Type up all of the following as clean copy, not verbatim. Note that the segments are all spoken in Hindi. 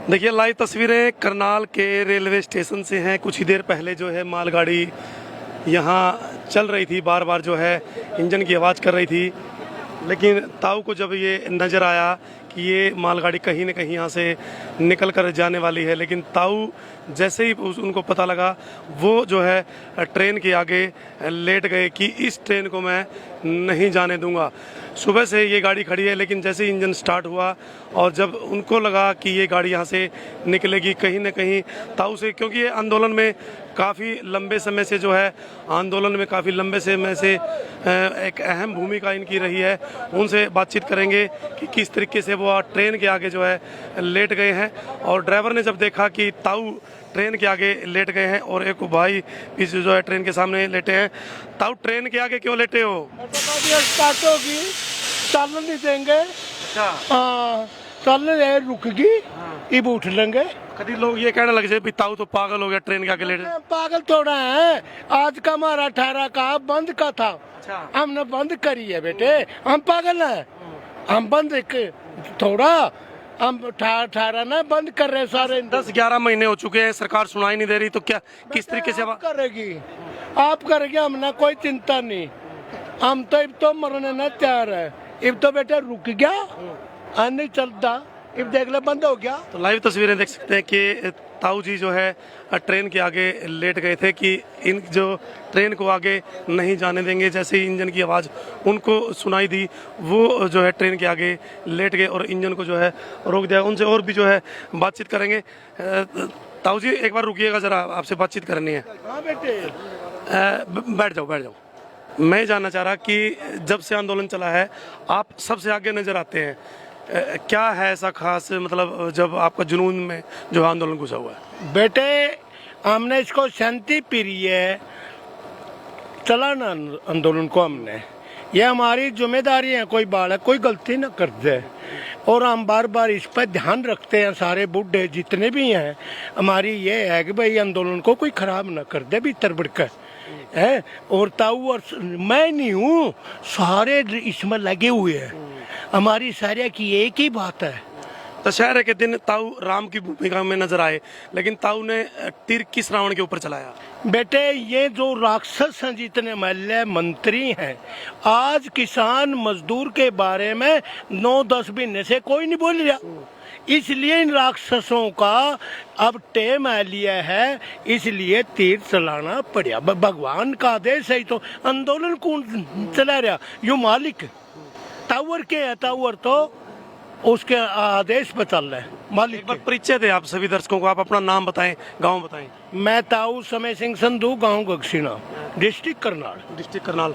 देखिए लाइव तस्वीरें करनाल के रेलवे स्टेशन से हैं। कुछ ही देर पहले जो है मालगाड़ी यहाँ चल रही थी, बार बार जो है इंजन की आवाज़ कर रही थी, लेकिन ताऊ को जब ये नज़र आया कि ये मालगाड़ी कहीं ना कहीं यहाँ से निकल कर जाने वाली है, लेकिन ताऊ जैसे ही उनको पता लगा वो जो है ट्रेन के आगे लेट गए कि इस ट्रेन को मैं नहीं जाने दूंगा। सुबह से ये गाड़ी खड़ी है, लेकिन जैसे ही इंजन स्टार्ट हुआ और जब उनको लगा कि ये गाड़ी यहाँ से निकलेगी कहीं ना कहीं ताऊ से, क्योंकि ये आंदोलन में काफ़ी लंबे समय से जो है एक अहम भूमिका इनकी रही है, उनसे बातचीत करेंगे कि किस तरीके से वो ट्रेन के आगे जो है लेट गए हैं। और ड्राइवर ने जब देखा कि ताऊ ट्रेन के आगे लेट गए हैं और एक भाई पीछे जो है ट्रेन के सामने लेटे हैं, ताऊ ट्रेन के आगे क्यों लेटे हो? स्टार्ट होगी, चल नहीं देंगे। हाँ, चल रहे रुकेगी, अब उठ लेंगे। कभी लोग ये कहने लगे भी ताऊ तो पागल हो गया, ट्रेन के आगे लेटे। पागल थोड़ा है, आज का हमारा 18 का बंद का था। अच्छा। हमने बंद करी है बेटे, हम पागल हैं? हम बंद थोड़ा, हम 18 ना बंद कर रहे सारे। 10-11 महीने हो चुके हैं, सरकार सुनाई नहीं दे रही, तो क्या किस तरीके से करेगी? आप करेगी, हमने कोई चिंता नहीं। हम तो अब तो मरने न तैयार है। अब तो बेटा रुक गया, नहीं चलता, अब देख ले बंद हो गया। तो लाइव तस्वीरें देख सकते हैं कि ताऊ जी जो है ट्रेन के आगे लेट गए थे कि इन जो ट्रेन को आगे नहीं जाने देंगे। जैसे ही इंजन की आवाज़ उनको सुनाई दी, वो जो है ट्रेन के आगे लेट गए और इंजन को जो है रोक दिया। उनसे और भी जो है बातचीत करेंगे। ताऊ जी एक बार रुकिएगा ज़रा, आपसे बातचीत करनी है। हाँ बेटे, बैठ जाओ। मैं जानना चाह रहा कि जब से आंदोलन चला है आप सबसे आगे नज़र आते हैं, क्या है ऐसा खास, मतलब जब आपका जुनून में जो आंदोलन घुसा हुआ है? बेटे हमने इसको शांति प्रिय चलाना आंदोलन को, हमने ये हमारी जिम्मेदारी है। कोई बालक कोई गलती न कर दे, और हम बार बार इस पर ध्यान रखते हैं। सारे बुढ़े जितने भी हैं, हमारी ये है कि भाई आंदोलन को कोई खराब न कर दे भीतर बढ़कर है। और ताऊ और मैं नहीं हूँ, सारे इसमें लगे हुए हैं। हमारी सारे की एक ही बात है। दशहरे के दिन ताऊ राम की भूमिका में नजर आए, लेकिन ताऊ ने तीर किस रावण के ऊपर चलाया? बेटे ये जो राक्षस हैं, जितने महल्ले मंत्री हैं, आज किसान मजदूर के बारे में 9-10 महीने से कोई नहीं बोल रहा। इसलिए इन राक्षसों का अब टेम आ लिया है, इसलिए तीर चलाना पड़ा। भगवान का आदेश है, तो आंदोलन कौन चला रहा? यू मालिक टावर के है, टावर तो उसके आदेश पर चल रहा है मालिक। एक बार परिचय दे आप सभी दर्शकों को, आप अपना नाम बताएं, गांव बताएं। मैं ताऊ समय सिंह संधू, गांव गगसीना, डिस्ट्रिक्ट करनाल।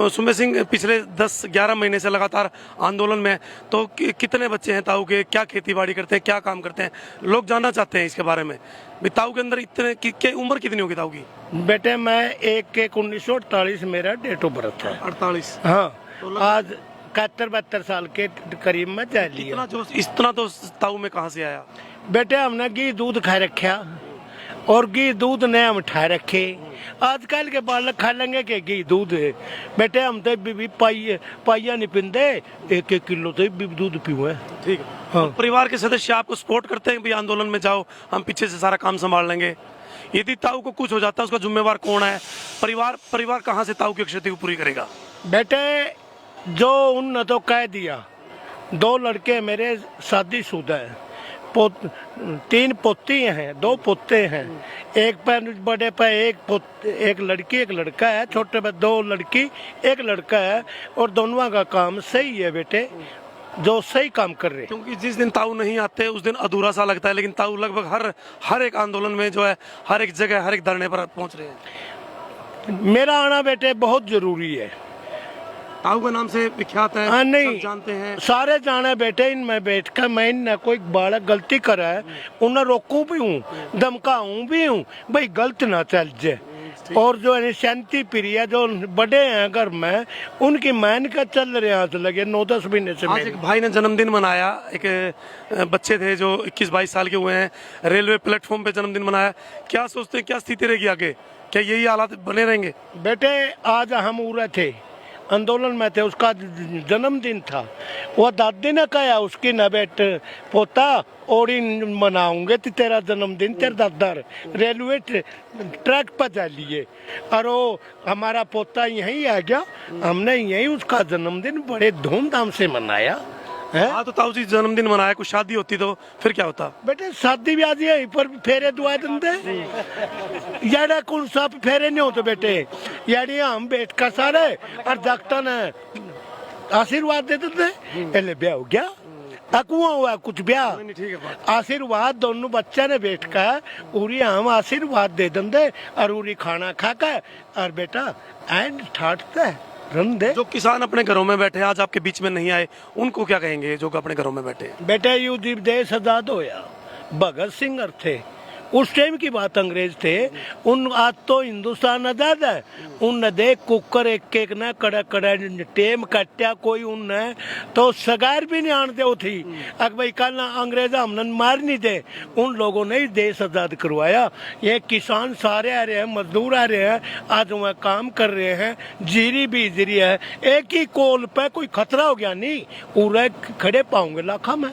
सुमे सिंह पिछले 10-11 महीने से लगातार आंदोलन में, तो कितने बच्चे हैं ताऊ के? क्या खेती बाड़ी करते हैं, क्या काम करते हैं? लोग जानना चाहते हैं इसके बारे में। ताऊ के अंदर इतने उम्र कितनी होगी ताऊ की? बेटे मैं 1/1/1948 मेरा डेट ऑफ बर्थ है। 48। हाँ, आज 71-72 साल के करीब में जा लिया। इतना तो ताऊ में कहाँ से आया? बेटे हमने घी दूध खा रखा, और घी दूध ने हम ठा रखे। आजकल के बालक खा लेंगे कि घी दूध है। बेटे हम तो भी पाइया नहीं पीते, 1-1 किलो तो भी दूध पीवे। ठीक है। हाँ। तो परिवार के सदस्य आपको सपोर्ट करते हैं भी आंदोलन में जाओ, हम पीछे से सारा काम संभाल लेंगे? यदि ताऊ को कुछ हो जाता है उसका जिम्मेवार कौन है? परिवार कहाँ से ताऊ की क्षति को पूरी करेगा? बेटे जो उन तो कह दिया, 2 लड़के मेरे शादीशुदा हैं, 3 पोती हैं, 2 पोते हैं। एक पर बड़े पर एक लड़की एक लड़का है, छोटे पर 2 लड़की 1 लड़का है, और दोनों का काम सही है बेटे, जो सही काम कर रहे हैं। क्योंकि जिस दिन ताऊ नहीं आते उस दिन अधूरा सा लगता है, लेकिन ताऊ लगभग हर एक आंदोलन में जो है, हर एक जगह, हर एक धरने पर पहुंच रहे हैं। मेरा आना बेटे बहुत जरूरी है। ताऊ के नाम से विख्यात है, नहीं सब जानते हैं, सारे सारे जाने बेटे। इनमें बैठ कर मैं न कोई बालक गलती करा है, उन्हें रोकूं भी हूँ, धमकाऊं भी हूँ, भाई गलत ना चल जाए। और जो है शांति प्रिय जो बड़े हैं घर में, उनकी मान का चल रहे हाथ लगे 9-10 महीने से। आज एक भाई ने जन्मदिन मनाया, एक बच्चे थे जो 21-22 साल के हुए हैं, रेलवे प्लेटफॉर्म पे जन्मदिन मनाया। क्या सोचते हैं, क्या स्थिति रहेगी आगे? क्या यही हालात बने रहेंगे? बेटे आज हम उड़े थे, आंदोलन में थे, उसका जन्मदिन था। वो दादी ने कहा उसकी न बेट पोता और मनाऊंगे तेरा जन्मदिन, तेरा दादा रेलवे ट्रैक पर जा लिए और वो हमारा पोता यहीं आ गया, हमने यहीं उसका जन्मदिन बड़े धूमधाम से मनाया है। हाँ, तो ताऊ जी जन्मदिन मनाया, कुछ शादी होती तो फिर क्या होता? बेटे शादी ब्याह यहीं पर फेरे दुआ दंदे याडा कौन सा फेरे नहीं होते बेटे, यानी हम बैठ का सारे और जगता ने आशीर्वाद दे देते, पहले ब्याह हो गया अकुआ हुआ कुछ ब्याह, ठीक है बात। आशीर्वाद दोनों बच्चा ने बैठ कर उरी हम आशीर्वाद दे देंगे और उरी खाना खा कर और बेटा एंड ठाटते रन दे। जो किसान अपने घरों में बैठे आज आपके बीच में नहीं आए, उनको क्या कहेंगे जो अपने घरों में बैठे? बेटा यू दीप देश आजाद होया, भगत सिंह और थे उस टाइम की बात, अंग्रेज थे उन, आज तो हिंदुस्तान आजाद है। उन देख कुकर एक एक न कड़ा कड़ा टेम कट्या कोई उन तो सगार भी नहीं आन दे थी। अगर भाई कल अंग्रेज हमने मार नहीं दे, उन लोगों ने ही देश आजाद करवाया। ये किसान सारे आ रहे हैं, मजदूर आ रहे हैं, आज वह काम कर रहे हैं, जीरी बीज रही है, एक ही कोल पे कोई खतरा हो गया नहीं, पूरे खड़े पाऊंगे लाखा में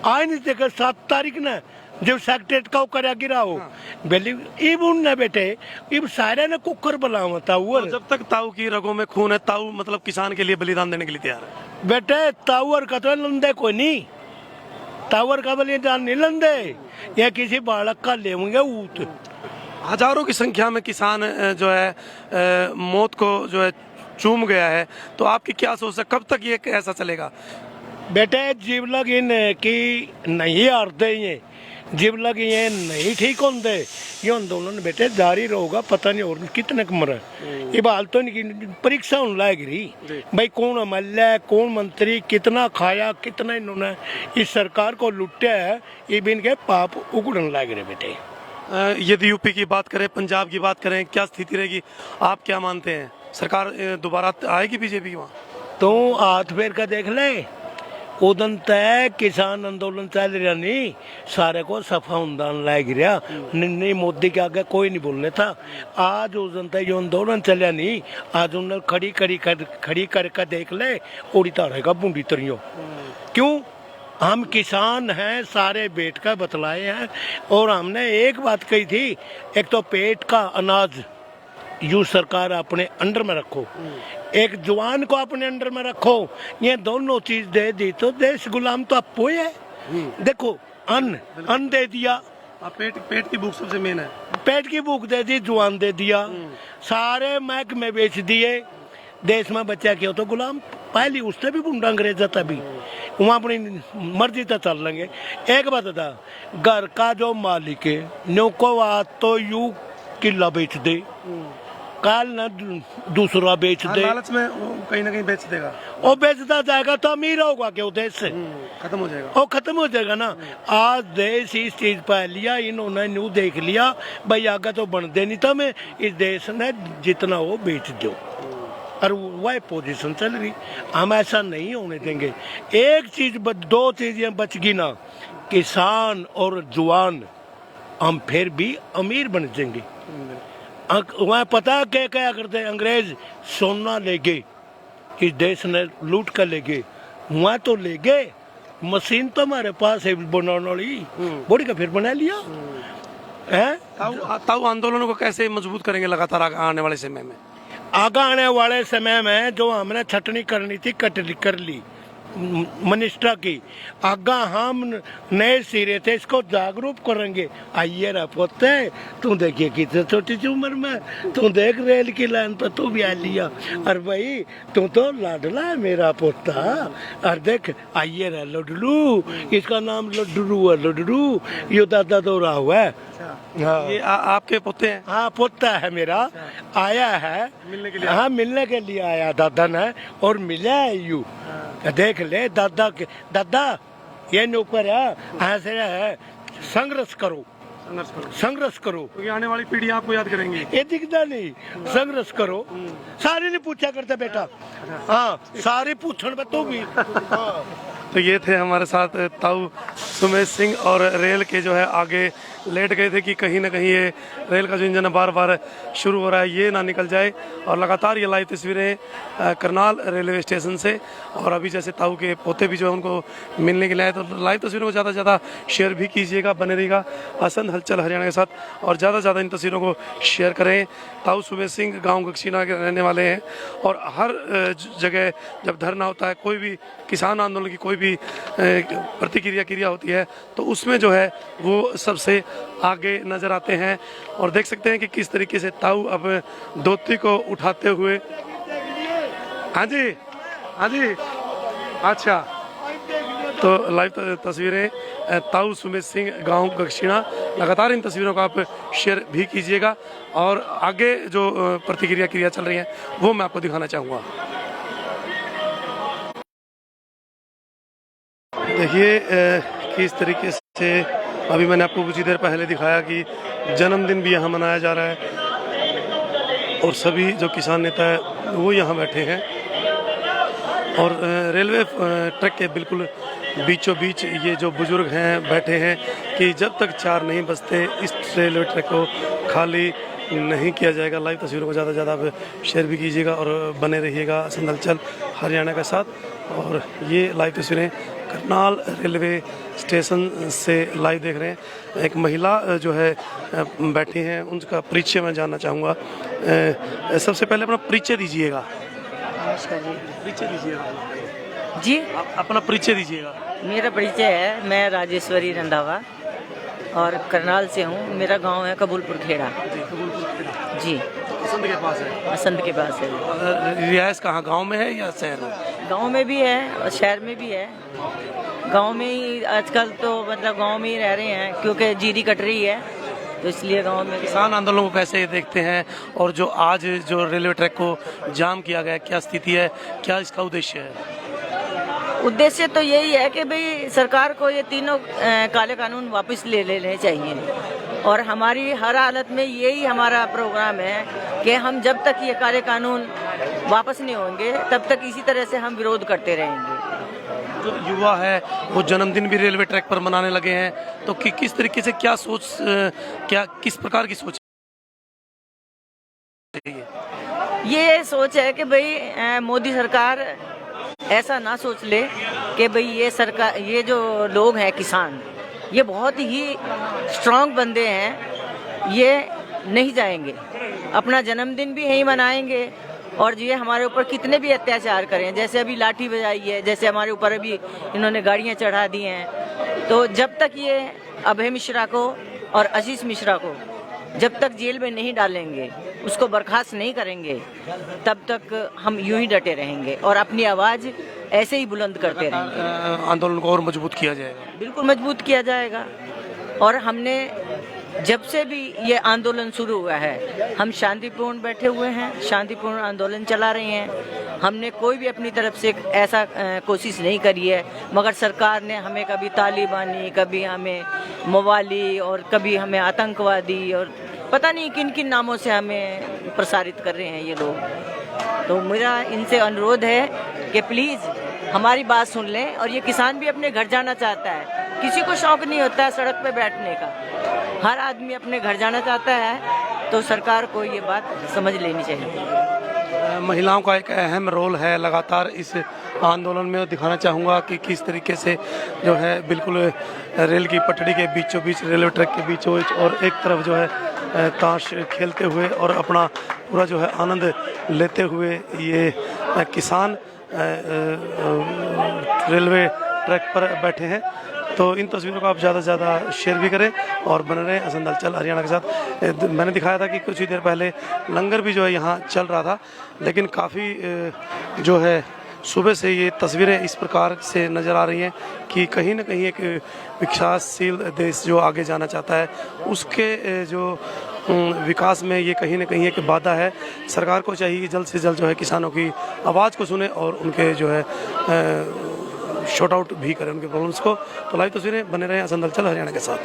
आज नहीं देखा 7 तारीख ने जब सेक्रेट का करा गिरा हो बेली इब उन न बेटे इब सारे ने कुकर बुलावता हुआ। तो जब तक ताऊ की रगों में खून है, ताऊ मतलब किसान के लिए बलिदान देने के लिए तैयार है। बेटे तावर का तो लंदे कोई नहीं, तावर का बलिदान नहीं लंदे, या किसी बालक का लेंगे ऊत। हजारों की संख्या में किसान जो है मौत को जो है चूम गया है, तो आपकी क्या सोच है, कब तक ये ऐसा चलेगा? बेटे जीव लग इन की नहीं हारते ये, जीव लग ये नहीं ठीक होंगे, ये आंदोलन बेटे जारी रहेगा, पता नहीं और कितने कमर है। ये बाल तो नहीं परीक्षा होने लायक रही भाई, कौन एमएलए कौन मंत्री कितना खाया कितना इन्होंने इस सरकार को लुटा है, ये भी इनके पाप उगड़ने लायक रहे बेटे। यदि यूपी की बात करें, पंजाब की बात करें, क्या स्थिति रहेगी, आप क्या मानते हैं? सरकार दोबारा आएगी बीजेपी वहाँ? तो हाथ फेर का देख ले, उदन तय किसान आंदोलन चल रहा नहीं, सारे को सफा उदान लाया गिरा नहीं, मोदी के आगे कोई नहीं बोलने था। आज उस दिन तय जो आंदोलन चलिया नहीं, आज उन्हें खड़ी करके देख ले उड़ी तारेगा बूंदी तरियो। क्यों? हम किसान हैं, सारे बैठ कर बतलाए हैं, और हमने एक बात कही थी, एक तो पेट का अनाज यू सरकार अपने अंडर में रखो, एक जवान को अपने अंडर में रखो, ये दोनों चीज दे दी तो देश गुलाम तो आपको है। देखो अन्न दे दिया, पेट की भूख सबसे मेन है, पेट की भूख दे दी, जवान दे दिया, सारे महकमे बेच दिए, देश में बच्चा क्यों तो गुलाम पहली उससे भी बुंडा अंग्रेजा तभी वहाँ अपनी मर्जी तो चल लेंगे। एक बात था, घर का जो मालिक है न्यू को बात तो यू किला बेच दे, कल न दूसरा बेच दे, लालच में कहीं ना कहीं बेच देगा, वो बेचता जाएगा तो अमीर होगा क्यों, देश से खत्म हो जाएगा, वो खत्म हो जाएगा ना। आज देश इस चीज पर लिया, इन्होंने न्यू देख लिया भाई आगे तो बन दे नहीं था, मैं इस देश ने जितना वो बेच दो, और वह पोजीशन चल रही, हम ऐसा नहीं होने देंगे। एक चीज दो चीजें बच गई ना, किसान और जवान, हम फिर भी अमीर बन जाएंगे। वह पता क्या क्या करते अंग्रेज, सोना ले गए, इस देश ने लूट कर ले गए, वहाँ तो ले गए, मशीन तो हमारे पास है बनाने वाली, बॉडी का फिर बना लिया है। ताऊ आंदोलनों को कैसे मजबूत करेंगे लगातार आने वाले समय में? आगे आने वाले समय में जो हमने छटनी करनी थी कर ली मिनिस्टर की, आगा हम नए सिरे थे इसको जागरूक करेंगे। आइए रा पोते, तू देखिए कितने छोटी सी उम्र में तू देख रेल की लाइन पर तू भी आ लिया, और भाई तू तो लाडला है मेरा पोता, और देख आइए रा लड्डू, इसका नाम लड्डू है, लड्डू यो दादा तो रहा हुआ है। हाँ। ये आपके पोते हैं? हाँ पोता है मेरा, आया है मिलने के लिए। हाँ मिलने के लिए आया दादा ने, और मिला है यू देख ले दादा के, दादा ये ऊपर है ऐसे है, संघर्ष करो, संघर्ष करो, क्योंकि आने वाली पीढ़ी आपको याद करेंगी। ये दिखता नहीं, संघर्ष करो, सारे नहीं पूछा करते बेटा, हाँ सारे पूछन में तू भी, हाँ तो ये थे हमारे साथ ताऊ सुमेश सिंह, और रेल के जो है आगे लेट गए थे कि कहीं ना कहीं ये रेल का जो इंजन है बार बार शुरू हो रहा है, ये ना निकल जाए। और लगातार ये लाइव तस्वीरें करनाल रेलवे स्टेशन से, और अभी जैसे ताऊ के पोते भी जो है उनको मिलने के लिए आए, तो लाइव तस्वीरों को ज़्यादा से ज़्यादा शेयर भी कीजिएगा, बने रहिएगा असंध हलचल हरियाणा के साथ, और ज़्यादा से ज़्यादा इन तस्वीरों को शेयर करें। ताऊ सुमेश सिंह गाँव गक्षीना के रहने वाले हैं, और हर जगह जब धरना होता है, कोई भी किसान आंदोलन की कोई भी क्रिया होती है, तो उसमें जो है वो सबसे आगे नजर आते हैं। और देख सकते हैं कि किस तरीके से ताऊ अब धोती को उठाते हुए, हाँ जी, हाँ जी, अच्छा, तो लाइव तस्वीरें ताऊ सुमेश सिंह गांव गक्षीना, लगातार इन तस्वीरों को आप शेयर भी कीजिएगा, और आगे जो क्रिया चल रही है वो मैं आपको दिखाना चाहूँगा। देखिए किस तरीके से अभी मैंने आपको कुछ ही देर पहले दिखाया कि जन्मदिन भी यहाँ मनाया जा रहा है, और सभी जो किसान नेता है वो यहाँ बैठे हैं, और रेलवे ट्रैक के बिल्कुल बीचों बीच ये जो बुजुर्ग हैं बैठे हैं कि जब तक 4 नहीं बजते इस रेलवे ट्रैक को खाली नहीं किया जाएगा। लाइव तस्वीरों को ज़्यादा से ज़्यादा आप शेयर भी कीजिएगा, और बने रहिएगा असंध हलचल हरियाणा के साथ। और ये लाइव तस्वीरें करनाल रेलवे स्टेशन से लाइव देख रहे हैं। एक महिला जो है बैठी हैं, उनका परिचय मैं जानना चाहूँगा। सबसे पहले अपना परिचय दीजिएगा। नमस्कार जी। परिचय दीजिएगा जी, अपना परिचय दीजिएगा। मेरा परिचय है, मैं राजेश्वरी रंधावा और करनाल से हूँ। मेरा गांव है कबूलपुर खेड़ा जी, असंध के पास है। असंध के पास है। रिहायश कहाँ, गांव में है या शहर में? गांव में भी है और शहर में भी है। गांव में ही आजकल तो मतलब गांव में ही रह रहे हैं, क्योंकि जीरी कट रही है, तो इसलिए गांव में। किसान आंदोलन को कैसे देखते हैं, और जो आज जो रेलवे ट्रैक को जाम किया गया, क्या स्थिति है, क्या इसका उद्देश्य है? उद्देश्य तो यही है कि भाई सरकार को ये तीनों काले कानून वापस ले लेने चाहिए, और हमारी हर हालत में यही हमारा प्रोग्राम है कि हम जब तक ये काले कानून वापस नहीं होंगे तब तक इसी तरह से हम विरोध करते रहेंगे। जो युवा है वो जन्मदिन भी रेलवे ट्रैक पर मनाने लगे हैं, तो किस तरीके से क्या सोच, क्या किस प्रकार की सोच है? ये सोच है कि भाई मोदी सरकार ऐसा ना सोच ले कि भाई ये सरकार, ये जो लोग हैं किसान, ये बहुत ही स्ट्रांग बंदे हैं, ये नहीं जाएंगे, अपना जन्मदिन भी यहीं मनाएंगे, और ये हमारे ऊपर कितने भी अत्याचार करें, जैसे अभी लाठी बजाई है, जैसे हमारे ऊपर अभी इन्होंने गाड़ियां चढ़ा दी हैं, तो जब तक ये अभय मिश्रा को और आशीष मिश्रा को जब तक जेल में नहीं डालेंगे, उसको बर्खास्त नहीं करेंगे, तब तक हम यूं ही डटे रहेंगे और अपनी आवाज़ ऐसे ही बुलंद करते रहेंगे। आंदोलन को और मजबूत किया जाएगा। बिल्कुल मजबूत किया जाएगा। और हमने जब से भी ये आंदोलन शुरू हुआ है, हम शांतिपूर्ण बैठे हुए हैं, शांतिपूर्ण आंदोलन चला रहे हैं। हमने कोई भी अपनी तरफ से ऐसा कोशिश नहीं करी है, मगर सरकार ने हमें कभी तालिबानी, कभी हमें मवाली, और कभी हमें आतंकवादी, और पता नहीं किन किन नामों से हमें प्रसारित कर रहे हैं ये लोग। तो मेरा इनसे अनुरोध है कि प्लीज़ हमारी बात सुन लें, और ये किसान भी अपने घर जाना चाहता है। किसी को शौक नहीं होता है सड़क पे बैठने का, हर आदमी अपने घर जाना चाहता है, तो सरकार को ये बात समझ लेनी चाहिए। महिलाओं का एक अहम रोल है लगातार इस आंदोलन में। दिखाना चाहूँगा कि किस तरीके से जो है बिल्कुल रेल की पटड़ी के बीचों बीच, रेलवे ट्रैक के बीचों बीच, और एक तरफ जो है ताश खेलते हुए और अपना पूरा जो है आनंद लेते हुए ये किसान रेलवे ट्रैक पर बैठे हैं। तो इन तस्वीरों को आप ज़्यादा से ज़्यादा शेयर भी करें और बने रहें असंध हलचल हरियाणा के साथ। मैंने दिखाया था कि कुछ ही देर पहले लंगर भी जो है यहाँ चल रहा था, लेकिन काफ़ी जो है सुबह से ये तस्वीरें इस प्रकार से नज़र आ रही हैं कि कहीं ना कहीं एक विकासशील देश जो आगे जाना चाहता है, उसके जो विकास में ये कहीं ना कहीं एक बाधा है। सरकार को चाहिए कि जल्द से जल्द जो है किसानों की आवाज़ को सुने और उनके जो है शॉर्ट आउट भी करें उनके प्रॉब्लम्स को। तो लाइव तस्वीरें बने रहें असंध हलचल हरियाणा के साथ।